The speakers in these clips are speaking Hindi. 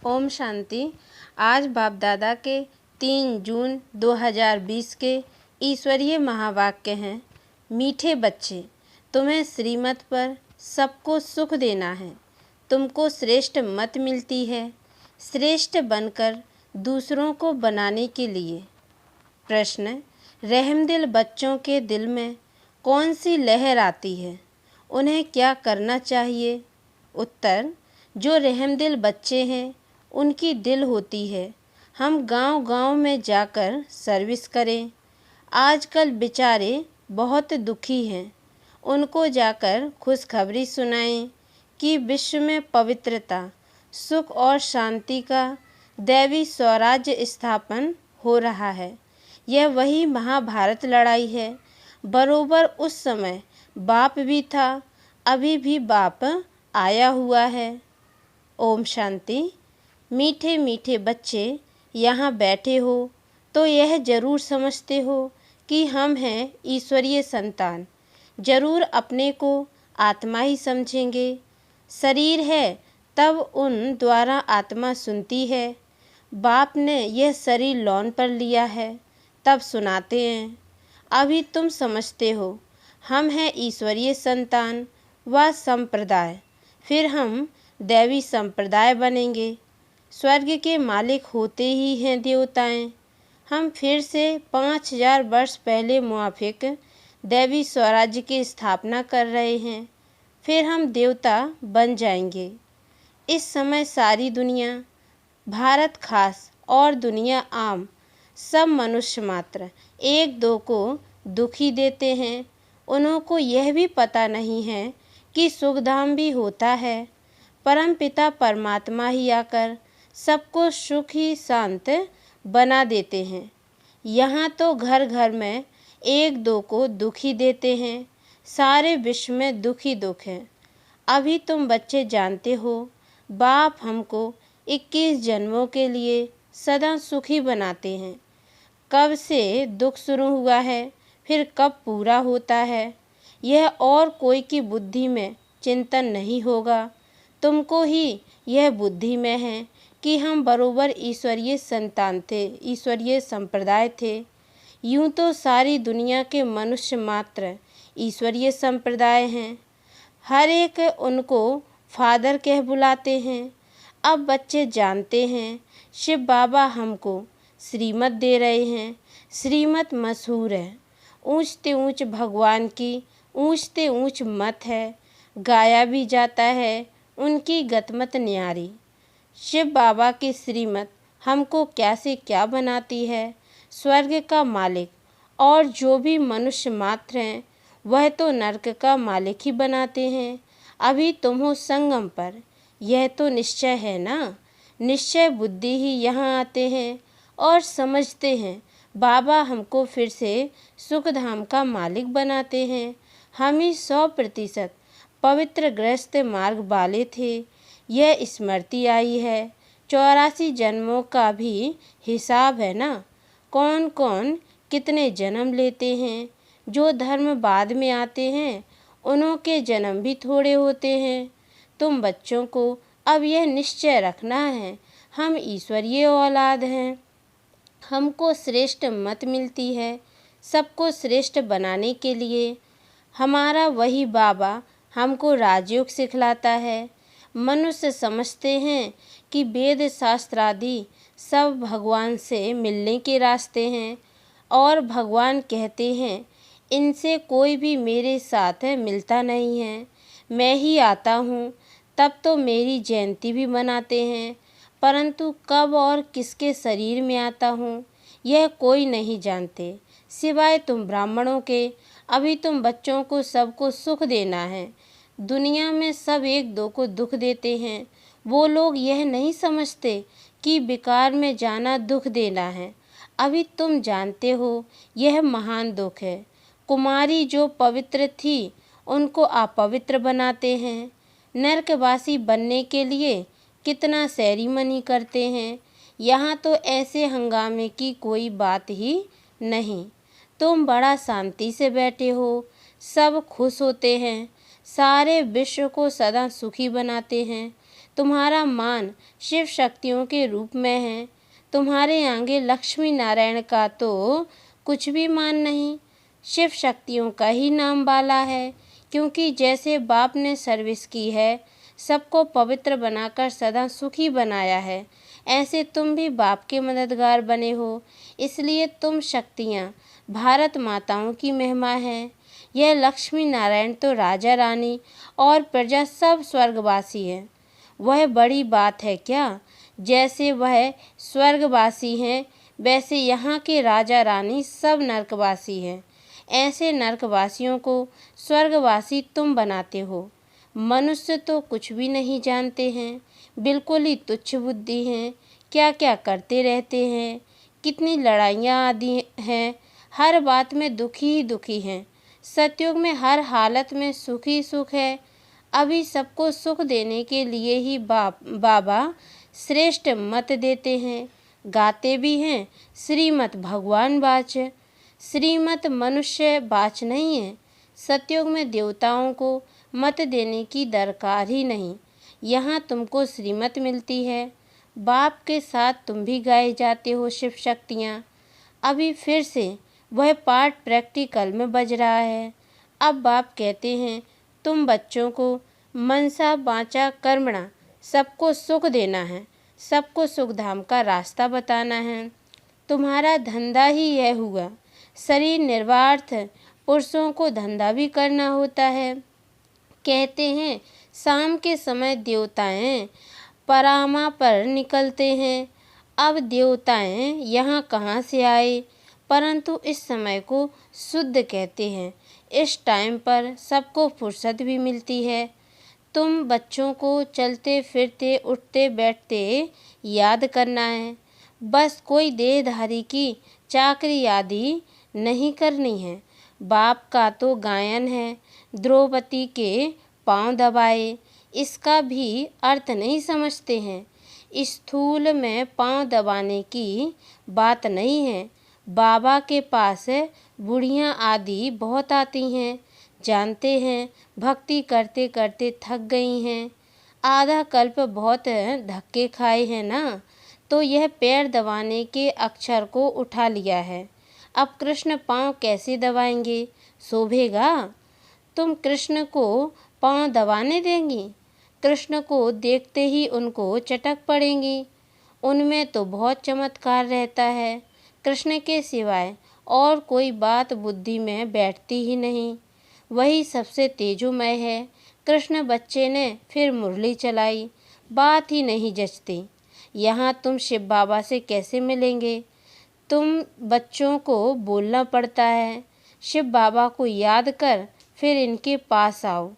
ओम शांति। आज बाप दादा के 3 जून 2020 के ईश्वरीय महावाक्य हैं। मीठे बच्चे, तुम्हें श्रीमत पर सबको सुख देना है। तुमको श्रेष्ठ मत मिलती है, श्रेष्ठ बनकर दूसरों को बनाने के लिए। प्रश्न, रहमदिल बच्चों के दिल में कौन सी लहर आती है, उन्हें क्या करना चाहिए? उत्तर, जो रहमदिल बच्चे हैं उनकी दिल होती है हम गांव-गांव में जाकर सर्विस करें। आजकल बेचारे बहुत दुखी हैं, उनको जाकर खुशखबरी सुनाएं कि विश्व में पवित्रता, सुख और शांति का दैवी स्वराज्य स्थापन हो रहा है। यह वही महाभारत लड़ाई है। बरोबर उस समय बाप भी था, अभी भी बाप आया हुआ है। ओम शांति। मीठे मीठे बच्चे यहाँ बैठे हो तो यह ज़रूर समझते हो कि हम हैं ईश्वरीय संतान। ज़रूर अपने को आत्मा ही समझेंगे। शरीर है तब उन द्वारा आत्मा सुनती है। बाप ने यह शरीर लॉन पर लिया है तब सुनाते हैं। अभी तुम समझते हो हम हैं ईश्वरीय संतान व संप्रदाय, फिर हम दैवी संप्रदाय बनेंगे। स्वर्ग के मालिक होते ही हैं देवताएं। हम फिर से 5000 वर्ष पहले मुआफिक दैवी स्वराज्य की स्थापना कर रहे हैं, फिर हम देवता बन जाएंगे। इस समय सारी दुनिया, भारत खास और दुनिया आम, सब मनुष्य मात्र एक दो को दुखी देते हैं। उनको यह भी पता नहीं है कि सुखधाम भी होता है। परमपिता परमात्मा ही आकर सबको सुख ही शांत बना देते हैं। यहाँ तो घर घर में एक दो को दुखी देते हैं, सारे विश्व में दुखी दुख है। अभी तुम बच्चे जानते हो बाप हमको 21 जन्मों के लिए सदा सुखी बनाते हैं। कब से दुख शुरू हुआ है, फिर कब पूरा होता है, यह और कोई की बुद्धि में चिंतन नहीं होगा। तुमको ही यह बुद्धि में है कि हम बरोबर ईश्वरीय संतान थे, ईश्वरीय संप्रदाय थे। यूं तो सारी दुनिया के मनुष्य मात्र ईश्वरीय संप्रदाय हैं। हर एक उनको फादर कह बुलाते हैं। अब बच्चे जानते हैं शिव बाबा हमको श्रीमत दे रहे हैं। श्रीमत मशहूर है, ऊंचते ऊंच भगवान की ऊंचते ऊंच मत है। गाया भी जाता है उनकी गतमत न्यारी। शिव बाबा की श्रीमत हमको क्या से क्या बनाती है। स्वर्ग का मालिक और जो भी मनुष्य मात्र हैं वह तो नरक का मालिक ही बनाते हैं। अभी तुम हो संगम पर, यह तो निश्चय है ना। निश्चय बुद्धि ही यहाँ आते हैं और समझते हैं बाबा हमको फिर से सुखधाम का मालिक बनाते हैं। हम ही 100% पवित्र गृहस्थ मार्ग वाले थे। यह स्मृति आई है। 84 जन्मों का भी हिसाब है ना। कौन कौन कितने जन्म लेते हैं। जो धर्म बाद में आते हैं उनके जन्म भी थोड़े होते हैं। तुम बच्चों को अब यह निश्चय रखना है हम ईश्वरीय औलाद हैं। हमको श्रेष्ठ मत मिलती है सबको श्रेष्ठ बनाने के लिए। हमारा वही बाबा हमको राजयोग सिखलाता है। मनुष्य समझते हैं कि वेद शास्त्र आदि सब भगवान से मिलने के रास्ते हैं और भगवान कहते हैं इनसे कोई भी मेरे साथ मिलता नहीं है। मैं ही आता हूँ। तब तो मेरी जयंती भी मनाते हैं, परंतु कब और किसके शरीर में आता हूँ यह कोई नहीं जानते सिवाय तुम ब्राह्मणों के। अभी तुम बच्चों को सबको सुख देना है। दुनिया में सब एक दो को दुख देते हैं। वो लोग यह नहीं समझते कि बेकार में जाना दुख देना है। अभी तुम जानते हो यह महान दुख है। कुमारी जो पवित्र थी उनको अपवित्र बनाते हैं। नरकवासी बनने के लिए कितना सेरेमनी करते हैं। यहाँ तो ऐसे हंगामे की कोई बात ही नहीं। तुम बड़ा शांति से बैठे हो, सब खुश होते हैं, सारे विश्व को सदा सुखी बनाते हैं। तुम्हारा मान शिव शक्तियों के रूप में है। तुम्हारे आगे लक्ष्मी नारायण का तो कुछ भी मान नहीं, शिव शक्तियों का ही नाम बाला है। क्योंकि जैसे बाप ने सर्विस की है, सबको पवित्र बनाकर सदा सुखी बनाया है, ऐसे तुम भी बाप के मददगार बने हो। इसलिए तुम शक्तियाँ भारत माताओं की महिमा है। यह लक्ष्मी नारायण तो राजा रानी और प्रजा सब स्वर्गवासी हैं। वह बड़ी बात है क्या? जैसे वह स्वर्गवासी हैं, वैसे यहाँ के राजा रानी सब नरकवासी हैं। ऐसे नरकवासियों को स्वर्गवासी तुम बनाते हो। मनुष्य तो कुछ भी नहीं जानते हैं, बिल्कुल ही तुच्छ बुद्धि हैं। क्या क्या करते रहते हैं, कितनी लड़ाइयाँ आदि हैं, हर बात में दुखी ही दुखी हैं। सतयुग में हर हालत में सुख ही सुख है। अभी सबको सुख देने के लिए ही बाबा श्रेष्ठ मत देते हैं। गाते भी हैं, श्रीमत भगवान बाच। श्रीमत मनुष्य बाच नहीं है। सतयुग में देवताओं को मत देने की दरकार ही नहीं। यहाँ तुमको श्रीमत मिलती है। बाप के साथ तुम भी गाए जाते हो शिव शक्तियाँ। अभी फिर से वह पाठ प्रैक्टिकल में बज रहा है। अब बाप कहते हैं, तुम बच्चों को मनसा वाचा कर्मणा सबको सुख देना है, सबको सुख धाम का रास्ता बताना है। तुम्हारा धंधा ही यह हुआ। शरीर निर्वार्थ, पुरुषों को धंधा भी करना होता है। कहते हैं शाम के समय देवताएं परामा पर निकलते हैं। अब देवताएं यहाँ कहाँ से आए? परंतु इस समय को शुद्ध कहते हैं। इस टाइम पर सबको फुर्सत भी मिलती है। तुम बच्चों को चलते फिरते उठते बैठते याद करना है। बस कोई देहधारी की चाकरी आदि नहीं करनी है। बाप का तो गायन है, द्रौपदी के पांव दबाए, इसका भी अर्थ नहीं समझते हैं। स्थूल में पांव दबाने की बात नहीं है। बाबा के पास बुढ़ियाँ आदि बहुत आती हैं, जानते हैं भक्ति करते करते थक गई हैं, आधा कल्प बहुत धक्के खाए हैं ना, तो यह पैर दबाने के अक्षर को उठा लिया है। अब कृष्ण पांव कैसे दबाएंगे? शोभेगा? तुम कृष्ण को पांव दबाने देंगी? कृष्ण को देखते ही उनको चटक पड़ेंगी। उनमें तो बहुत चमत्कार रहता है। कृष्ण के सिवाय और कोई बात बुद्धि में बैठती ही नहीं। वही सबसे तेजोमय है। कृष्ण बच्चे ने फिर मुरली चलाई, बात ही नहीं जचती। यहाँ तुम शिव बाबा से कैसे मिलेंगे? तुम बच्चों को बोलना पड़ता है, शिव बाबा को याद कर फिर इनके पास आओ।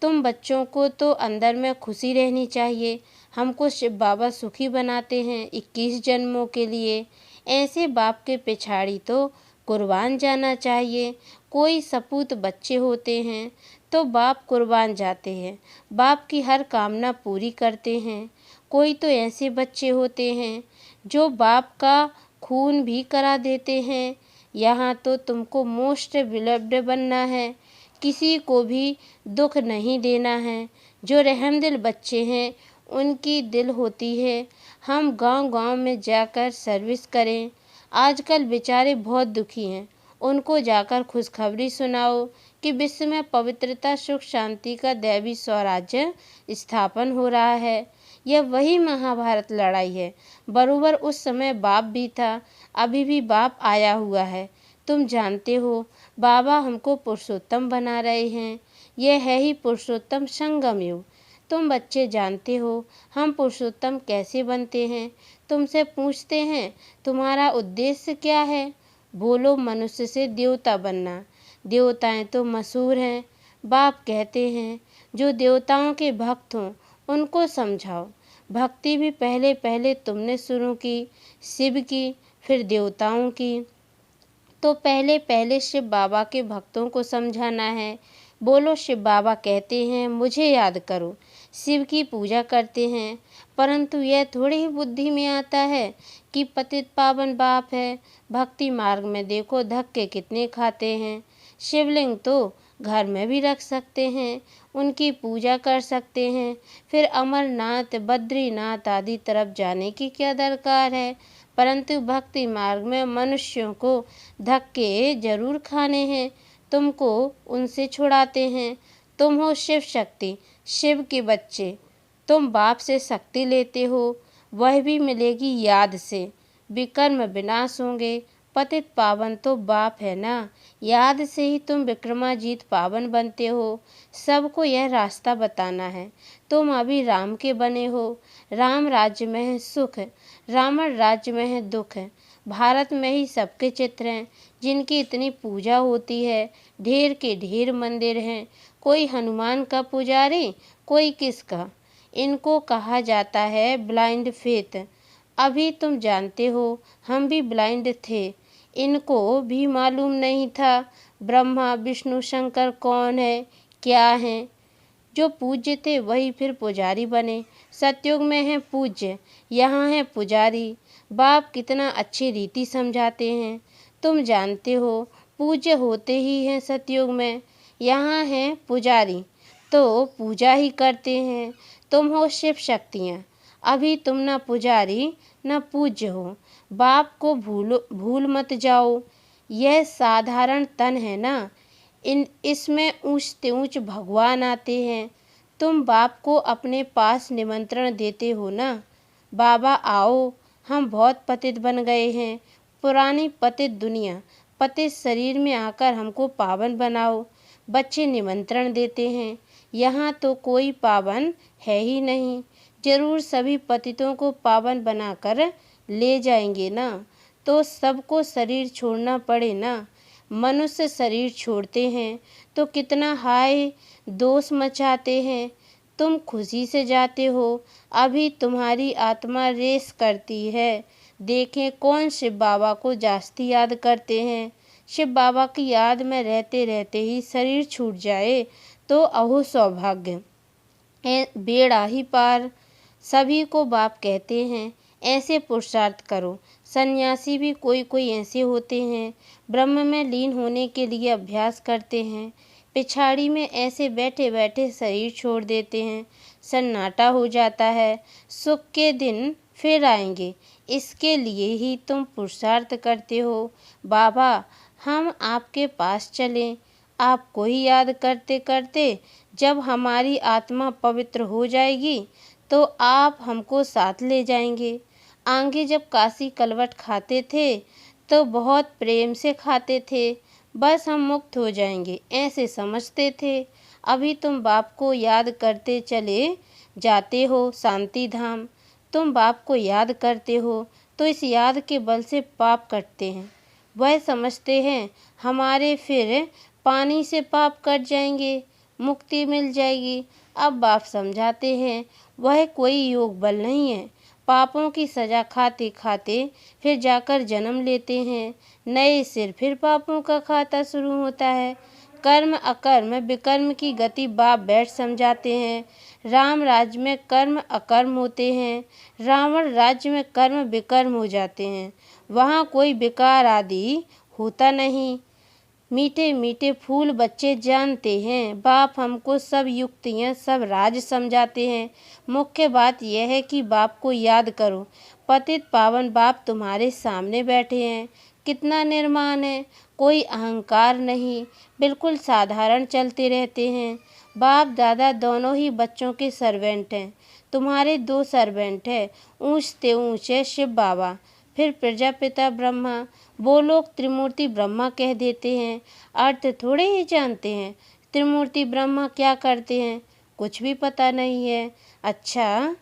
तुम बच्चों को तो अंदर में खुशी रहनी चाहिए। हमको शिव बाबा सुखी बनाते हैं 21 जन्मों के लिए। ऐसे बाप के पिछाड़ी तो कुर्बान जाना चाहिए। कोई सपूत बच्चे होते हैं तो बाप कुर्बान जाते हैं, बाप की हर कामना पूरी करते हैं। कोई तो ऐसे बच्चे होते हैं जो बाप का खून भी करा देते हैं। यहाँ तो तुमको मोस्ट बिलव्ड बनना है, किसी को भी दुख नहीं देना है। जो रहमदिल बच्चे हैं उनकी दिल होती है हम गांव-गांव में जाकर सर्विस करें। आजकल बेचारे बहुत दुखी हैं, उनको जाकर खुशखबरी सुनाओ कि विश्व में पवित्रता सुख शांति का दैवी स्वराज्य स्थापन हो रहा है। यह वही महाभारत लड़ाई है। बरोबर उस समय बाप भी था, अभी भी बाप आया हुआ है। तुम जानते हो बाबा हमको पुरुषोत्तम बना रहे हैं। यह है ही पुरुषोत्तम संगम युग। तुम बच्चे जानते हो हम पुरुषोत्तम कैसे बनते हैं। तुमसे पूछते हैं तुम्हारा उद्देश्य क्या है? बोलो मनुष्य से देवता बनना। देवताएं तो मशहूर हैं। बाप कहते हैं जो देवताओं के भक्त हों उनको समझाओ। भक्ति भी पहले पहले तुमने शुरू की, शिव की, फिर देवताओं की, तो पहले पहले शिव बाबा के भक्तों को समझाना है। बोलो शिव बाबा कहते हैं मुझे याद करो, शिव की पूजा करते हैं, परंतु यह थोड़ी ही बुद्धि में आता है कि पतित पावन बाप है। भक्ति मार्ग में देखो धक्के कितने खाते हैं। शिवलिंग तो घर में भी रख सकते हैं, उनकी पूजा कर सकते हैं। फिर अमरनाथ, बद्रीनाथ आदि तरफ जाने की क्या दरकार है। परंतु भक्ति मार्ग में मनुष्यों को धक्के जरूर खाने हैं। तुमको उनसे छुड़ाते हैं। तुम हो शिव शक्ति, शिव के बच्चे। तुम बाप से शक्ति लेते हो, वह भी मिलेगी याद से। विकर्म विनाश होंगे। पतित पावन तो बाप है ना, याद से ही तुम विक्रमाजीत पावन बनते हो। सबको यह रास्ता बताना है। तुम अभी राम के बने हो। राम राज्य में है सुख, रावण राज्य में है दुख। भारत में ही सबके चित्र हैं जिनकी इतनी पूजा होती है। ढेर के ढेर मंदिर हैं। कोई हनुमान का पुजारी, कोई किसका। इनको कहा जाता है ब्लाइंड फेथ। अभी तुम जानते हो, हम भी ब्लाइंड थे। इनको भी मालूम नहीं था ब्रह्मा विष्णु शंकर कौन है, क्या है। जो पूज्य थे वही फिर पुजारी बने। सतयुग में है पूज्य, यहाँ है पुजारी। बाप कितना अच्छी रीति समझाते हैं। तुम जानते हो, पूज्य होते ही हैं सतयुग में। यहाँ है पुजारी तो पूजा ही करते हैं। तुम हो शिव शक्तियाँ। अभी तुम न पुजारी न पूज्य हो। बाप को भूल मत जाओ। यह साधारण तन है ना, इसमें ऊंच से ऊंच भगवान आते हैं। तुम बाप को अपने पास निमंत्रण देते हो ना, बाबा आओ, हम बहुत पतित बन गए हैं। पुरानी पतित दुनिया, पतित शरीर में आकर हमको पावन बनाओ। बच्चे निमंत्रण देते हैं। यहाँ तो कोई पावन है ही नहीं। जरूर सभी पतितों को पावन बनाकर ले जाएंगे ना, तो सबको शरीर छोड़ना पड़े ना। मनुष्य शरीर छोड़ते हैं तो कितना हाय दोष मचाते हैं। तुम खुशी से जाते हो। अभी तुम्हारी आत्मा रेस करती है। देखें कौन शिव बाबा को जास्ती याद करते हैं। शिव बाबा की याद में रहते रहते ही शरीर छूट जाए तो अहो सौभाग्य, बेड़ा ही पार। सभी को बाप कहते हैं, ऐसे पुरुषार्थ करो। सन्यासी भी कोई कोई ऐसे होते हैं, ब्रह्म में लीन होने के लिए अभ्यास करते हैं। पिछाड़ी में ऐसे बैठे बैठे शरीर छोड़ देते हैं। सन्नाटा हो जाता है। सुख के दिन फिर आएंगे, इसके लिए ही तुम पुरुषार्थ करते हो। बाबा, हम आपके पास चलें। आपको ही याद करते करते जब हमारी आत्मा पवित्र हो जाएगी तो आप हमको साथ ले जाएंगे। आगे जब काशी कलवट खाते थे तो बहुत प्रेम से खाते थे। बस हम मुक्त हो जाएंगे ऐसे समझते थे। अभी तुम बाप को याद करते चले जाते हो शांति धाम। तुम बाप को याद करते हो तो इस याद के बल से पाप कटते हैं। वह समझते हैं हमारे फिर पानी से पाप कट जाएंगे, मुक्ति मिल जाएगी। अब बाप समझाते हैं वह कोई योग बल नहीं है। पापों की सजा खाते खाते फिर जाकर जन्म लेते हैं। नए सिर फिर पापों का खाता शुरू होता है। कर्म अकर्म विकर्म की गति बाप बैठ समझाते हैं। राम राज्य में कर्म अकर्म होते हैं, रावण राज्य में कर्म विकर्म हो जाते हैं। वहाँ कोई विकार आदि होता नहीं। मीठे मीठे फूल बच्चे जानते हैं। बाप हमको सब युक्तियाँ सब राज समझाते हैं। मुख्य बात यह है कि बाप को याद करो। पतित पावन बाप तुम्हारे सामने बैठे हैं। कितना निर्माण है, कोई अहंकार नहीं, बिल्कुल साधारण चलते रहते हैं। बाप दादा दोनों ही बच्चों के सर्वेंट हैं। तुम्हारे दो सर्वेंट हैं, ऊंच से ऊंच है शिव बाबा, फिर प्रजापिता ब्रह्मा। वो लोग त्रिमूर्ति ब्रह्मा कह देते हैं, अर्थ थोड़े ही जानते हैं। त्रिमूर्ति ब्रह्मा क्या करते हैं कुछ भी पता नहीं है। अच्छा,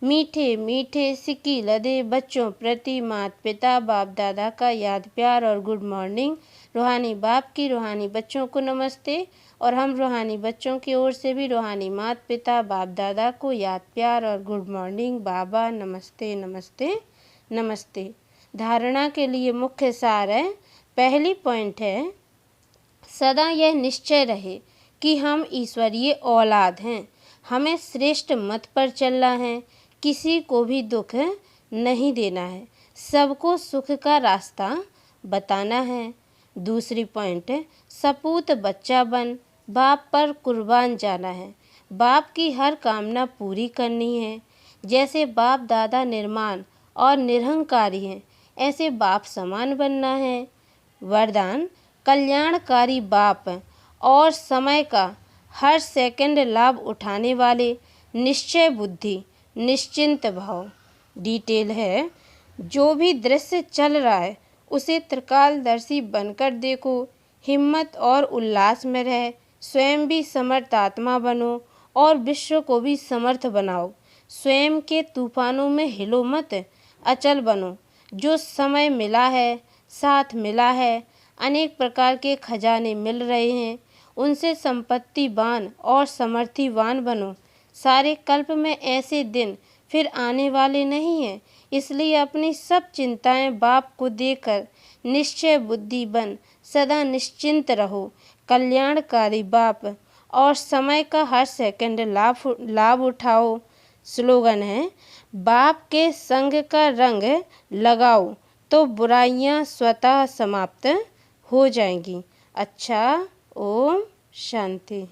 मीठे मीठे सिक्की लदे बच्चों प्रति माता पिता बाप दादा का याद प्यार और गुड मॉर्निंग। रूहानी बाप की रूहानी बच्चों को नमस्ते, और हम रूहानी बच्चों की ओर से भी रूहानी माता पिता बाप दादा को याद प्यार और गुड मॉर्निंग। बाबा नमस्ते नमस्ते नमस्ते। धारणा के लिए मुख्य सार है, पहली पॉइंट है, सदा यह निश्चय रहे कि हम ईश्वरीय औलाद हैं। हमें श्रेष्ठ मत पर चलना है, किसी को भी दुख नहीं देना है, सबको सुख का रास्ता बताना है। दूसरी पॉइंट है, सपूत बच्चा बन बाप पर कुर्बान जाना है, बाप की हर कामना पूरी करनी है। जैसे बाप दादा निर्माण और निरहंकारी हैं, ऐसे बाप समान बनना है। वरदान: कल्याणकारी बाप और समय का हर सेकंड लाभ उठाने वाले, निश्चय बुद्धि, निश्चिंत भाव। डिटेल है: जो भी दृश्य चल रहा है उसे त्रिकालदर्शी बनकर देखो, हिम्मत और उल्लास में रहे, स्वयं भी समर्थ आत्मा बनो और विश्व को भी समर्थ बनाओ। स्वयं के तूफानों में हिलो मत, अचल बनो। जो समय मिला है, साथ मिला है, अनेक प्रकार के खजाने मिल रहे हैं, उनसे संपत्तिवान और समृद्धिवान बनो। सारे कल्प में ऐसे दिन फिर आने वाले नहीं हैं, इसलिए अपनी सब चिंताएं बाप को देकर निश्चय बुद्धि बन सदा निश्चिंत रहो। कल्याणकारी बाप और समय का हर सेकंड लाभ उठाओ। स्लोगन है: बाप के संग का रंग लगाओ तो बुराइयां स्वतः समाप्त हो जाएंगी। अच्छा, ओम शांति।